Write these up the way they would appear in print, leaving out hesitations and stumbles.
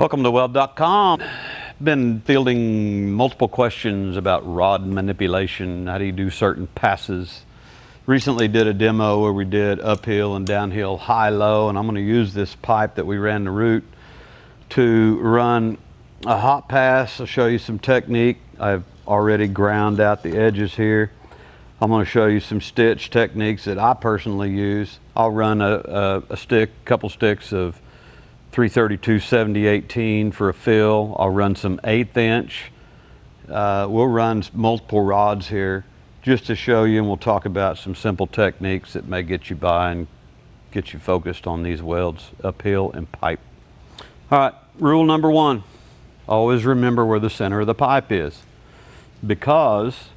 Welcome to Weld.com. Been fielding multiple questions about rod manipulation. How do you do certain passes? Recently did a demo where we did uphill and downhill, high-low, and I'm going to use this pipe that we ran the route to run a hot pass. I'll show you some technique. I've already ground out the edges here. I'm going to show you some stitch techniques that I personally use. I'll run a couple sticks of 332 70/18 for a fill. I'll run some 1/8 inch. We'll run multiple rods here just to show you, and we'll talk about some simple techniques that may get you by and get you focused on these welds uphill and pipe. All right, rule number one, always remember where the center of the pipe is, because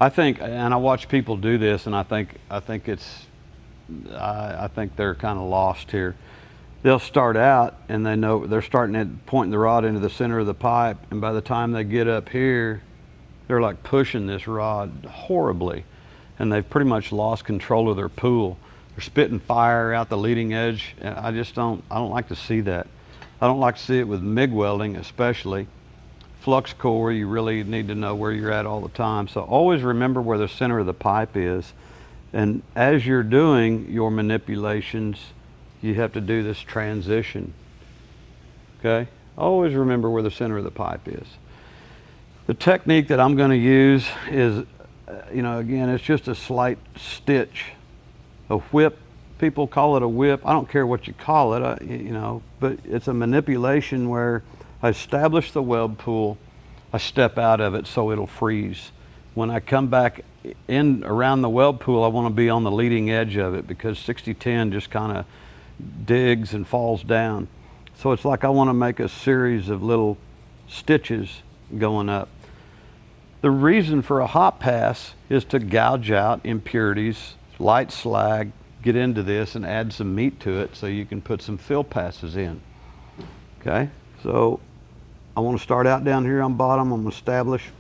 I think, and I watch people do this, and I think they're kind of lost here. They'll start out and they know they're starting at pointing the rod into the center of the pipe, and by the time they get up here, they're like pushing this rod horribly, and they've pretty much lost control of their pool. They're spitting fire out the leading edge, and I don't like to see that. I don't like to see it with MIG welding, especially. Flux core, you really need to know where you're at all the time. So always remember where the center of the pipe is, and as you're doing your manipulations, you have to do this transition, okay? Always remember where the center of the pipe is. The technique that I'm gonna use is, again, it's just a slight stitch. A whip, people call it a whip. I don't care what you call it, but it's a manipulation where I establish the weld pool, I step out of it so it'll freeze. When I come back in around the weld pool, I wanna be on the leading edge of it, because 60-10 just kinda digs and falls down. So it's like I want to make a series of little stitches going up. The reason for a hot pass is to gouge out impurities, light slag, get into this and add some meat to it so you can put some fill passes in. Okay, so I want to start out down here on bottom. I'm going to establish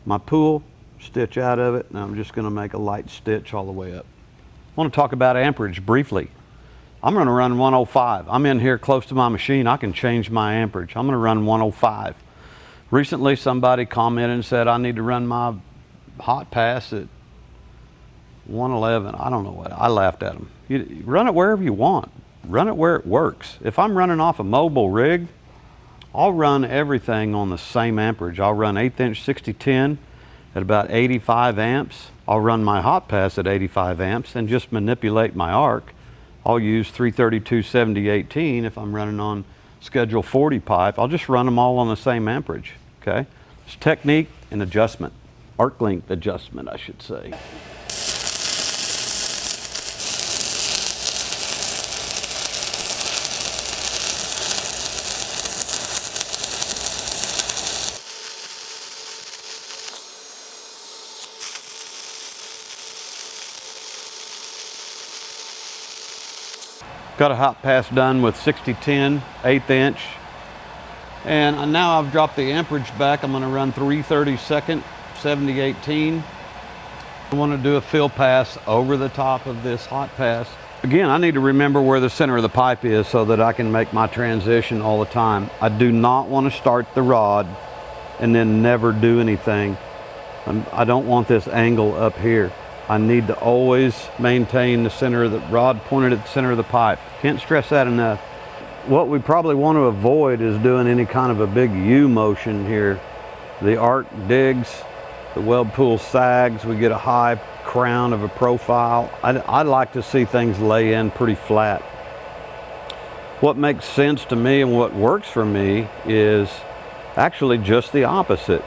my pool, stitch out of it, and I'm just going to make a light stitch all the way up. I want to talk about amperage briefly. I'm going to run 105. I'm in here close to my machine. I can change my amperage. I'm going to run 105. Recently, somebody commented and said I need to run my hot pass at 111. I don't know what. I laughed at them. You run it wherever you want. Run it where it works. If I'm running off a mobile rig, I'll run everything on the same amperage. I'll run 1/8 inch 60-10 at about 85 amps. I'll run my hot pass at 85 amps and just manipulate my arc. I'll use 332 70/18 if I'm running on schedule 40 pipe. I'll just run them all on the same amperage, okay? It's technique and adjustment, arc length adjustment, I should say. Got a hot pass done with 60-10, 1/8 inch. And now I've dropped the amperage back. I'm gonna run 332nd, 70/18. I wanna do a fill pass over the top of this hot pass. Again, I need to remember where the center of the pipe is so that I can make my transition all the time. I do not wanna start the rod and then never do anything. I don't want this angle up here. I need to always maintain the center of the rod pointed at the center of the pipe. Can't stress that enough. What we probably want to avoid is doing any kind of a big U motion here. The arc digs, the weld pool sags, we get a high crown of a profile. I like to see things lay in pretty flat. What makes sense to me and what works for me is actually just the opposite.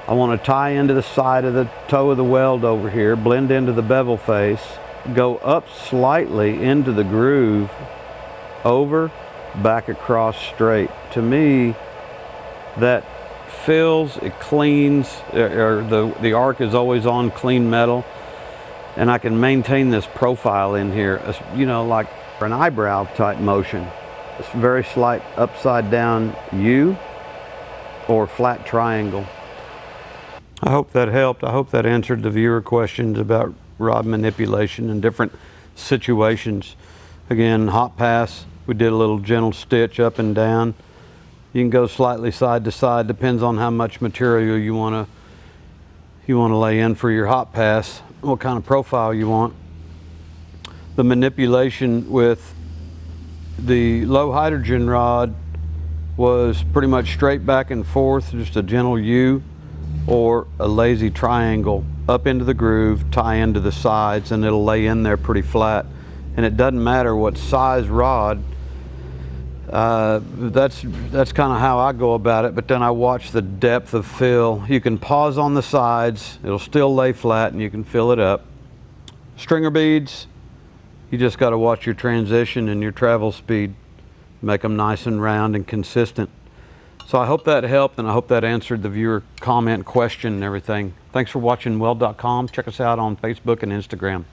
I want to tie into the side of the toe of the weld over here, blend into the bevel face, go up slightly into the groove, over, back across straight. To me, that fills, it cleans, or the arc is always on clean metal, and I can maintain this profile in here, like an eyebrow type motion. It's very slight upside down U or flat triangle. I hope that helped. I hope that answered the viewer questions about rod manipulation in different situations. Again, hot pass, we did a little gentle stitch up and down. You can go slightly side to side, depends on how much material you want to lay in for your hot pass, what kind of profile you want. The manipulation with the low hydrogen rod was pretty much straight back and forth, just a gentle U or a lazy triangle up into the groove, tie into the sides, and it'll lay in there pretty flat. And it doesn't matter what size rod. That's kind of how I go about it, but then I watch the depth of fill. You can pause on the sides, it'll still lay flat, and you can fill it up. Stringer beads, you just got to watch your transition and your travel speed. Make them nice and round and consistent. So I hope that helped, and I hope that answered the viewer comment, question, and everything. Thanks for watching Weld.com. Check us out on Facebook and Instagram.